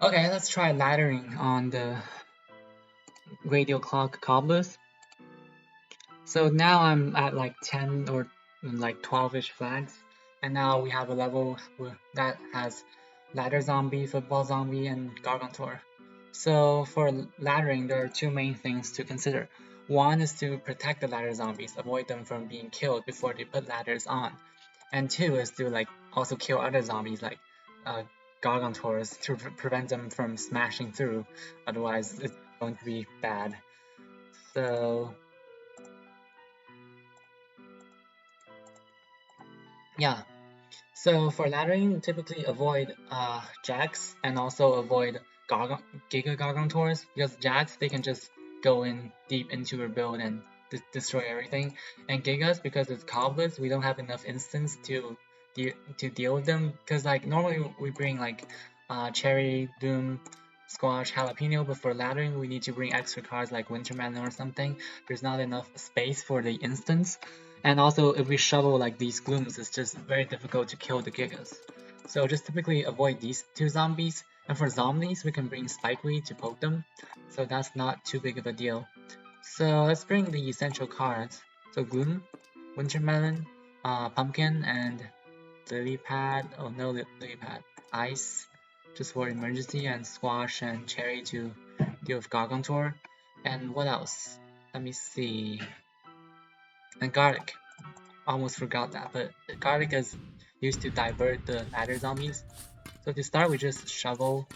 Okay, let's try laddering on the radial clock cobblers. So now I'm at like 10 or like 12-ish flags, and now we have a level that has ladder zombie, football zombie, and gargantor. So for laddering, there are two main things to consider. One is to protect the ladder zombies, avoid them from being killed before they put ladders on. And two is to like also kill other zombies like uh, gargantors to prevent them from smashing through. Otherwise, it's going to be bad. So yeah. So for laddering, typically avoid jacks and also avoid Giga Gargantors because jacks they can just go in deep into your build and destroy everything, and Gigas because it's cobblers we don't have enough instance to deal with them because like normally we bring like cherry, doom, squash, jalapeno, but for laddering we need to bring extra cards like wintermelon or something. There's not enough space for the instance. And also, if we shovel like these glooms, it's just very difficult to kill the Gigas. So just typically avoid these two zombies. And for zombies, we can bring Spikeweed to poke them. So that's not too big of a deal. So let's bring the essential cards. So Gloom, Wintermelon, Pumpkin, and Lily Pad. Oh no, Lily Pad. Ice, just for emergency, and Squash and Cherry to deal with Gargantor. And what else? Let me see. And Garlic. Almost forgot that, but garlic is used to divert the ladder zombies. So to start, we just shovel.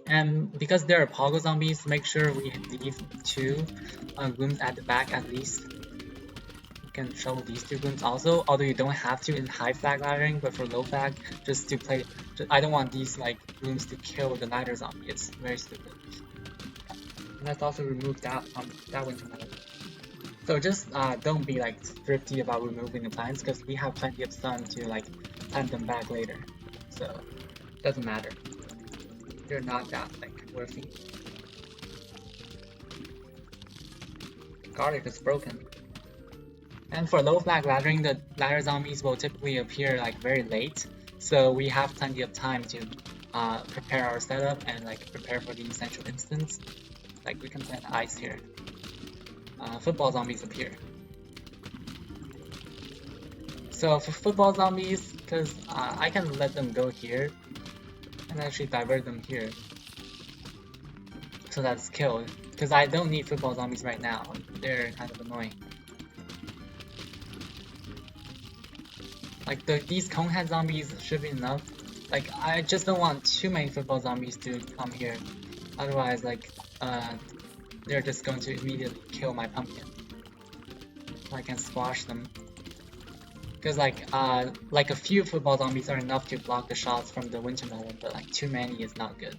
And because there are pogo zombies, make sure we leave two glooms at the back at least. You can shovel these two glooms also, although you don't have to in high flag laddering, but for low flag, just to play. I don't want these like glooms to kill the ladder zombie. It's very stupid. And let's also remove that wintermelon. So just don't be like thrifty about removing the plants because we have plenty of sun to like plant them back later. So doesn't matter. They're not that like worthy. Garlic is broken. And for low flag laddering, the ladder zombies will typically appear like very late. So we have plenty of time to prepare our setup and like prepare for the essential instance. Like we can plant ice here. Football zombies appear. So for football zombies, because I can let them go here and actually divert them here. So that's killed. Because I don't need football zombies right now. They're kind of annoying. Like these conehead zombies should be enough. Like I just don't want too many football zombies to come here. Otherwise like they're just going to immediately kill my pumpkin. So I can squash them. Because like a few football zombies are enough to block the shots from the wintermelon, but like too many is not good.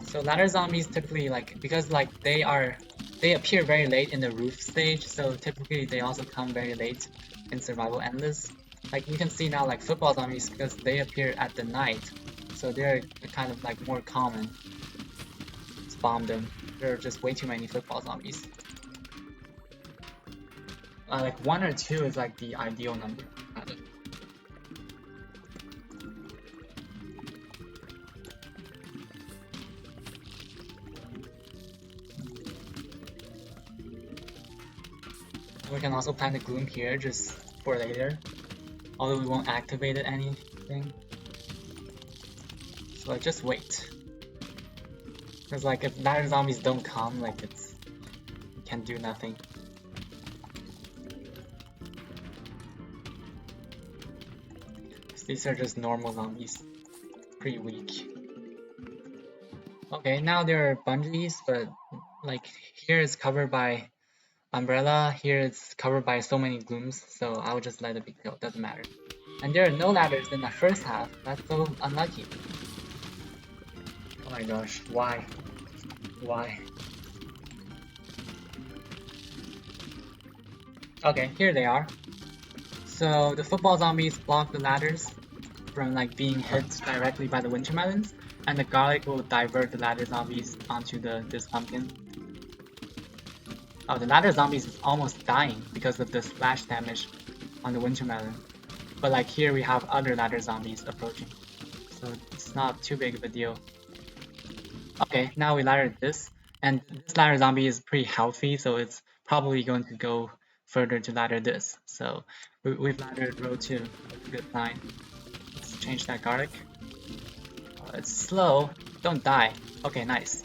So ladder zombies typically like because like they appear very late in the roof stage, so typically they also come very late in survival endless. Like you can see now like football zombies because they appear at the night, so they're kind of like more common. Let's bomb them. There are just way too many football zombies. Like 1 or 2 is like the ideal number, kind of. We can also plant a gloom here just for later, although we won't activate it anything. So like just wait. Because like if ladder zombies don't come, like you can do nothing. These are just normal zombies. Pretty weak. Okay, now there are bungees, but like here it's covered by umbrella, here it's covered by so many glooms, so I'll just let it be killed, doesn't matter. And there are no ladders in the first half, that's so unlucky. Oh my gosh, why? Why? Okay, here they are. So the football zombies block the ladders from like being hit directly by the wintermelons, and the garlic will divert the ladder zombies onto this pumpkin. Oh, the ladder zombies is almost dying because of the splash damage on the wintermelon. but like here we have other ladder zombies approaching, so it's not too big of a deal. Okay, now we laddered this, and this ladder zombie is pretty healthy, so it's probably going to go further to ladder this. So we've laddered row 2. That's a good sign. Let's change that garlic. It's slow. Don't die. Okay, nice.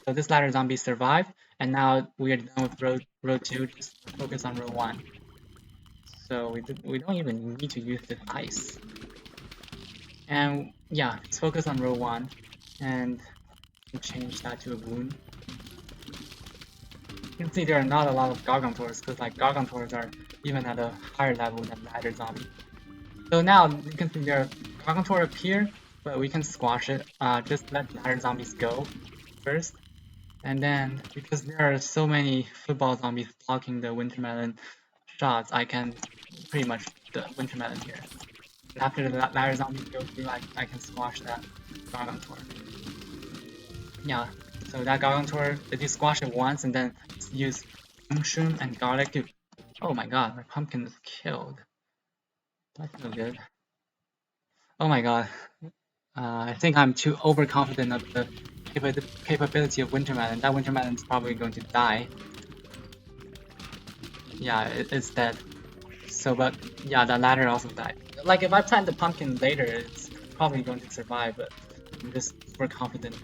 So this ladder zombie survived, and now we are done with row 2. Just focus on row 1. So we don't even need to use this ice. And yeah, let's focus on row 1, and change that to a boon. You can see there are not a lot of Gargantors, because like Gargantors are even at a higher level than ladder zombie. So now you can see there are Gargantor up here, but we can squash it. Just let ladder zombies go first. And then, because there are so many football zombies blocking the Wintermelon shots, I can pretty much the Wintermelon here. And after the ladder zombies go through, I can squash that Gargantor. Yeah, so that Gargantor, if you squash it once and then use mushroom and garlic to... Oh my god, my pumpkin is killed. That's no good. Oh my god. I think I'm too overconfident of the capability of Wintermelon. That Wintermelon is probably going to die. Yeah, it's dead. So, but yeah, that ladder also died. Like, if I plant the pumpkin later, it's probably going to survive, but I'm just overconfident.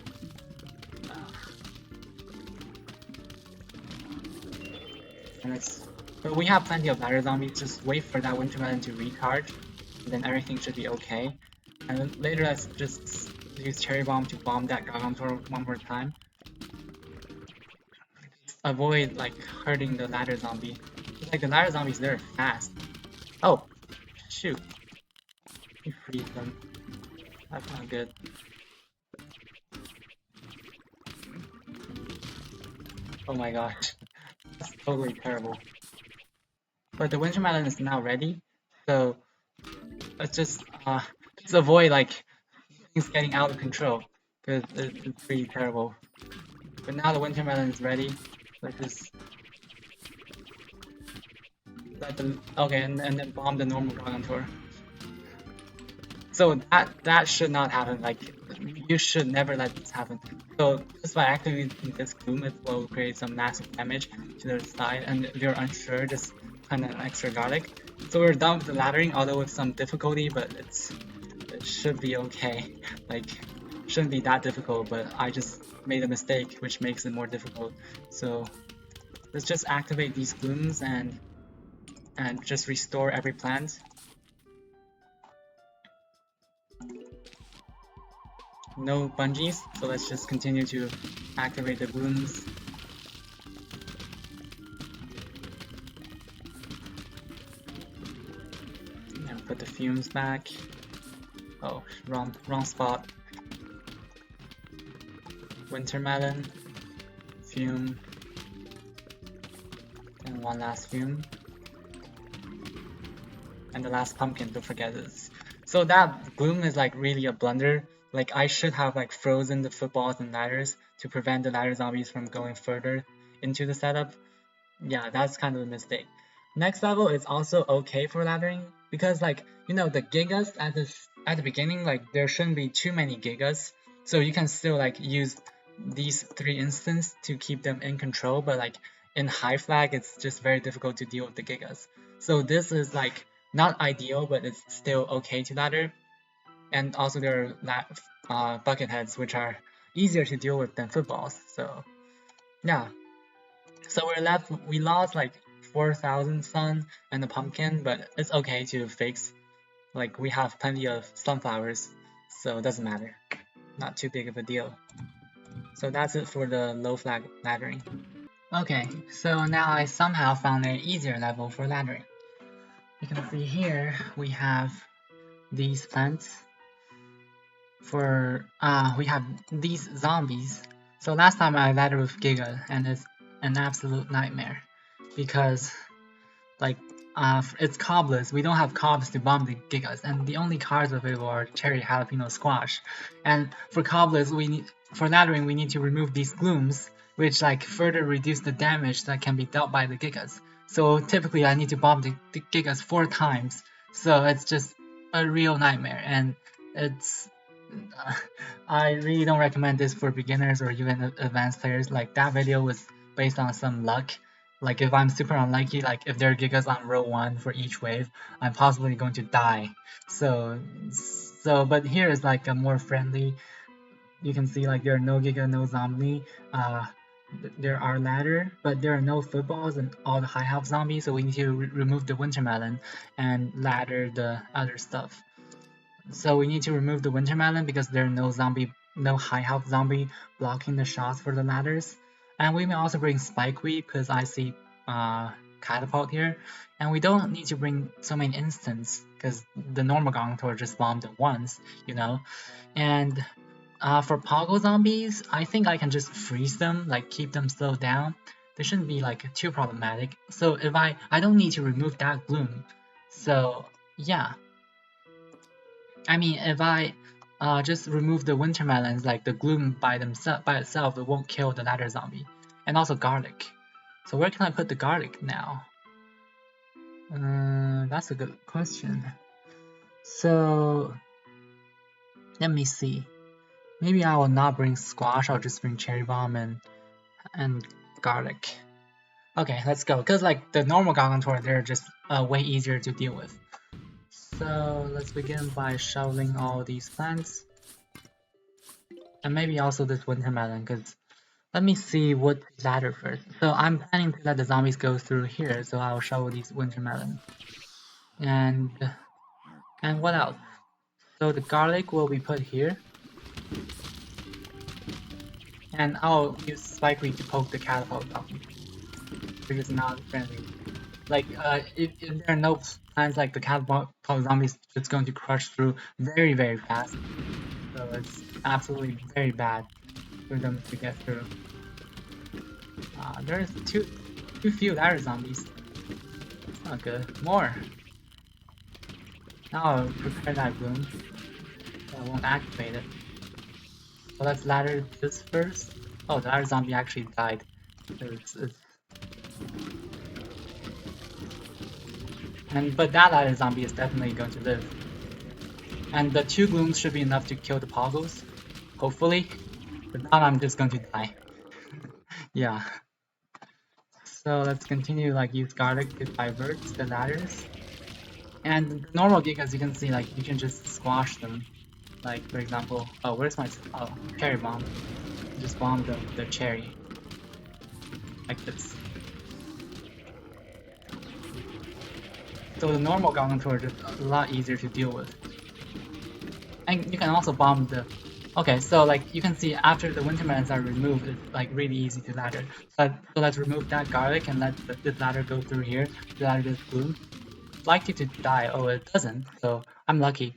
But we have plenty of ladder zombies, just wait for that Wintermelon to recharge, and then everything should be okay. And then later let's just use Cherry Bomb to bomb that Gargantor one more time. Avoid like hurting the ladder zombie. Like the ladder zombies, they're fast. Oh, shoot. You freeze them. That's not good. Oh my gosh. That's totally terrible. But the Wintermelon is now ready, so let's just avoid like things getting out of control, because it's pretty terrible. But now the Wintermelon is ready. Let's just let them and then bomb the normal Gargantor. So that should not happen. Like, you should never let this happen. So just by activating this gloom, it will create some massive damage to the side, and if you're unsure, just plant an extra garlic. So we're done with the laddering, although with some difficulty, but it should be okay. Like, shouldn't be that difficult, but I just made a mistake, which makes it more difficult. So let's just activate these glooms and just restore every plant. No bungees, so let's just continue to activate the glooms. And put the fumes back. Oh, wrong spot. Wintermelon, fume, and one last fume. And the last pumpkin, don't forget this. So that gloom is like really a blunder. Like, I should have like frozen the footballs and ladders to prevent the ladder zombies from going further into the setup. Yeah, that's kind of a mistake. Next level is also okay for laddering, because like, you know, the Gigas at the beginning, like there shouldn't be too many Gigas, so you can still like use these 3 instances to keep them in control, but like in high flag it's just very difficult to deal with the Gigas. So this is like not ideal, but it's still okay to ladder. And also there are bucket heads, which are easier to deal with than footballs. So yeah, so we lost like 4,000 sun and a pumpkin, but it's okay to fix. Like, we have plenty of sunflowers, so it doesn't matter. Not too big of a deal. So that's it for the low flag laddering. Okay, so now I somehow found an easier level for laddering. You can see here we have these plants. We have these zombies. So last time I laddered with Giga, and it's an absolute nightmare, because like it's cobless. We don't have cobs to bomb the Gigas, and the only cards available are cherry, jalapeno, squash. And for cobless, for laddering we need to remove these glooms, which like further reduce the damage that can be dealt by the Gigas. So typically I need to bomb the Gigas 4 times So it's just a real nightmare, and it's I really don't recommend this for beginners or even advanced players. Like that video was based on some luck. Like if I'm super unlucky, like if there are gigas on row 1 for each wave, I'm possibly going to die. So but here is like a more friendly. You can see like there are no giga, no zombie. There are ladder, but there are no footballs and all the high health zombies. So we need to remove the wintermelon and ladder the other stuff. So we need to remove the wintermelon because there are no high health zombie blocking the shots for the ladders. And we may also bring spikeweed because I see catapult here. And we don't need to bring so many instants because the normal Gontor just bombed it once, you know. And for Poggle zombies, I think I can just freeze them, like keep them slowed down. They shouldn't be like too problematic. So if I don't need to remove that gloom. So yeah. I mean, if I just remove the wintermelons, like the gloom by itself, it won't kill the ladder zombie. And also garlic. So where can I put the garlic now? That's a good question. So let me see. Maybe I will not bring squash. I'll just bring cherry bomb and garlic. Okay, let's go. Cause like the normal Gargantor, they're just way easier to deal with. So let's begin by shoveling all these plants. And maybe also this wintermelon, because let me see what ladder first. So I'm planning to let the zombies go through here, so I'll shovel these wintermelon. And what else? So the garlic will be put here. And I'll use spikeweed to poke the catapult zombie. Which is not friendly. Like if there are no plants like the catapult zombies, it's going to crush through very very fast. So it's absolutely very bad for them to get through. There's too few ladder zombies. That's not good. More. Now I'll prepare that gloom. So I won't activate it. So let's ladder this first. Oh, the ladder zombie actually died. But that ladder zombie is definitely going to live. And the 2 glooms should be enough to kill the poggles. Hopefully. But now I'm just going to die. Yeah. So let's continue like use garlic to divert the ladders. And normal gigas, you can see like you can just squash them. Like for example, oh where's my cherry bomb? Just bomb the cherry. Like this. So the normal Gargantor is just a lot easier to deal with. And you can also bomb the... Okay, so like you can see after the wintermelons are removed, it's like really easy to ladder. So let's remove that garlic and let this ladder go through here to ladder this gloom. It's likely to die. Oh, it doesn't. So I'm lucky.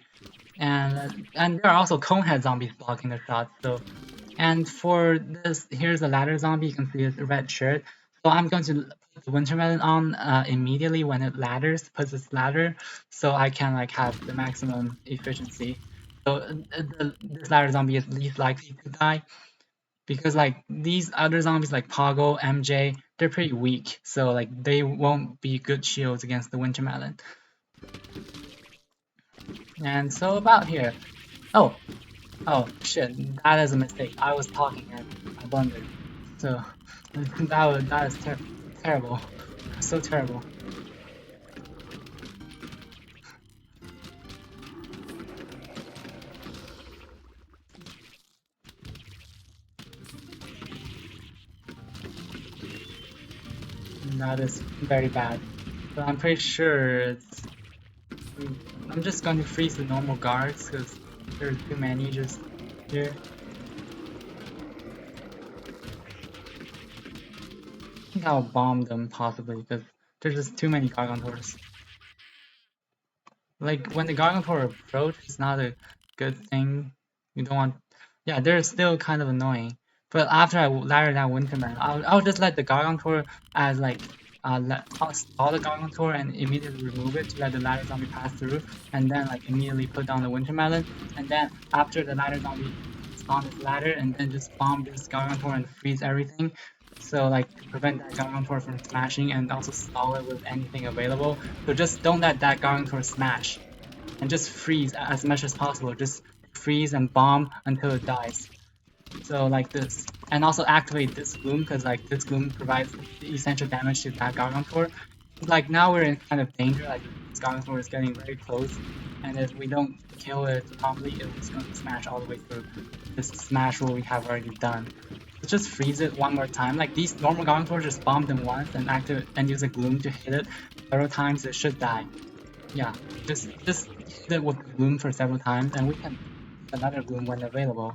And there are also conehead zombies blocking the shots. So and for this, here's a ladder zombie. You can see it's a red shirt. So I'm going to put the wintermelon on immediately when it ladders, puts its ladder, so I can like have the maximum efficiency. So this ladder zombie is least likely to die because like these other zombies like Poggle, MJ, they're pretty weak. So like they won't be good shields against the wintermelon. And so about here. Oh shit, that is a mistake. I was talking and I blundered. So that is terrible. So terrible. That is very bad. But I'm pretty sure it's... I'm just going to freeze the normal guards because there are too many just here. I think I'll bomb them possibly because there's just too many Gargantors. Like when the Gargantor approach is not a good thing. You don't want... Yeah, they're still kind of annoying. But after I ladder that Winterman, I'll just let the Gargantor as like stall the Gargantor and immediately remove it to let the ladder zombie pass through, and then like immediately put down the Wintermelon, and then after the ladder zombie spawn its ladder, and then just bomb this Gargantor and freeze everything. So like to prevent that Gargantor from smashing and also stall it with anything available. So just don't let that Gargantor smash and just freeze as much as possible. Just freeze and bomb until it dies. So like this, and also activate this gloom because like this gloom provides the essential damage to that Gargantor. Like now we're in kind of danger. Like this Gargantor is getting very close, and if we don't kill it promptly, it's going to smash all the way through this smash what we have already done. Let's just freeze it one more time. Like these normal Gargantor just bomb them once and activate and use a gloom to hit it several times. It should die. Yeah, just hit it with gloom for several times, and we can another gloom when available.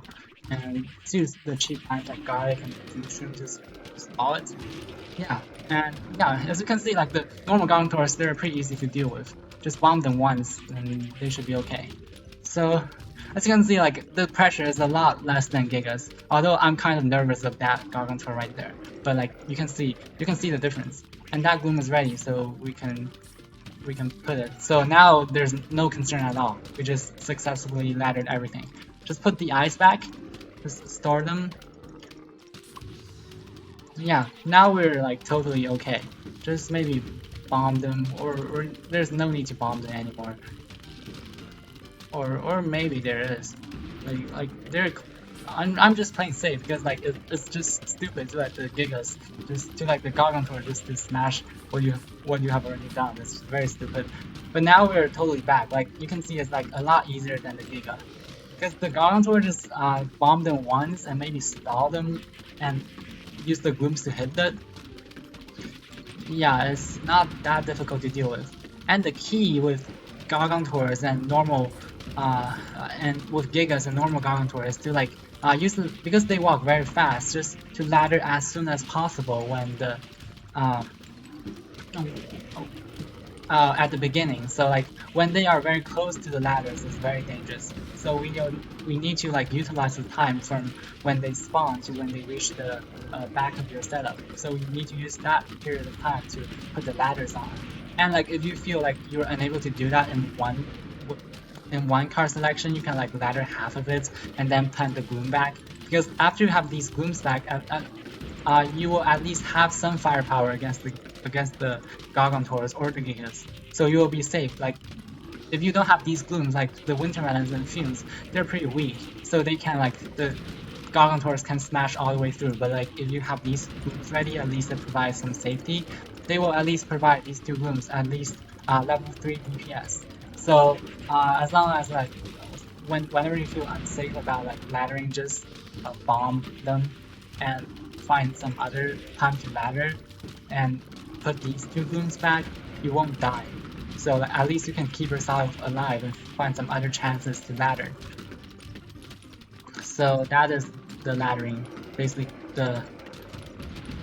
And use the cheap lines like garlic and mushroom to stall it. Yeah, and yeah, as you can see, like the normal Gargantors, they're pretty easy to deal with. Just bomb them once, and they should be okay. So, as you can see, like the pressure is a lot less than Gigas. Although I'm kind of nervous of that Gargantor right there, but like you can see the difference. And that gloom is ready, so we can put it. So now there's no concern at all. We just successfully laddered everything. Just put the eyes back, just store them. Yeah, now we're like totally okay. Just maybe bomb them, or there's no need to bomb them anymore. Or maybe there is. Like they're I'm just playing safe because like it's just stupid to let the Gigas just to like the Gargantor just to smash what you have already done. It's very stupid. But now we're totally back. Like you can see it's like a lot easier than the Giga. Because the Gargantor just bomb them once and maybe stall them and use the glooms to hit that. Yeah, it's not that difficult to deal with. And the key with Gargantors and normal and with Gigas and normal Gargantor is to like use the, because they walk very fast, just to ladder as soon as possible when the uh, at the beginning. So like when they are very close to the ladders, it's very dangerous. So we need to like utilize the time from when they spawn to when they reach the back of your setup. So you need to use that period of time to put the ladders on. And like if you feel like you're unable to do that in one card selection, you can like ladder half of it and then plant the gloom back. Because after you have these glooms back, you will at least have some firepower against the Gargantors or the Gigas. So you will be safe. Like if you don't have these glooms, like the Winter Melons and Fumes, they're pretty weak. So they can like the Gargantors can smash all the way through. But like if you have these glooms ready, at least it provides some safety. They will at least provide these two glooms at least level 3 DPS. So as long as like whenever you feel unsafe about like laddering, just bomb them and find some other time to ladder and put these two glooms back, you won't die. So like, at least you can keep yourself alive and find some other chances to ladder. So that is the laddering, basically the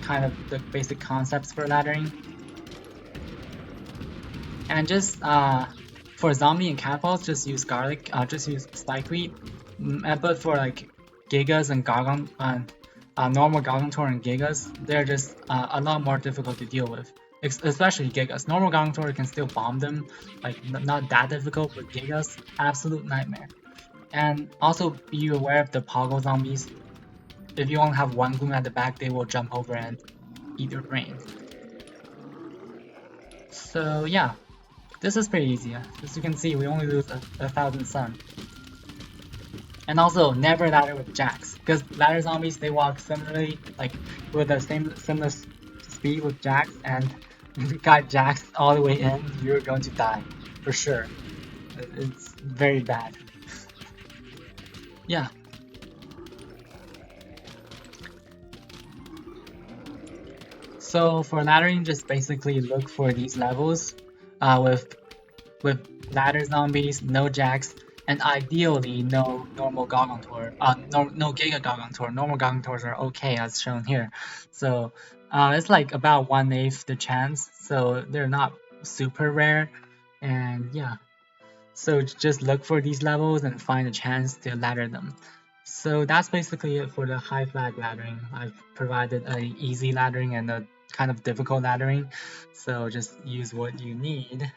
kind of the basic concepts for laddering. And just for zombie and catapults, just use garlic, just use spikeweed. But for like Gigas and normal Gargantor and Gigas, they're just a lot more difficult to deal with. Especially Gigas. Normal Gargantor can still bomb them, like not that difficult, but Gigas, absolute nightmare. And also be aware of the Poggle zombies. If you only have one gloom at the back, they will jump over and eat your brain. So yeah, this is pretty easy. As you can see, we only lose 1,000 sun. And also, never ladder with jacks, because ladder zombies, they walk similarly, like with the similar speed with jacks, and if you got jacks all the way in, you're going to die, for sure. It's very bad. Yeah. So for laddering, just basically look for these levels with ladder zombies, no jacks, and ideally no normal Gargantor. No Giga Gargantor. Normal Gargantors are okay as shown here. So it's like about 1/8 the chance. So they're not super rare. And yeah. So just look for these levels and find a chance to ladder them. So that's basically it for the high flag laddering. I've provided an easy laddering and a kind of difficult laddering. So just use what you need.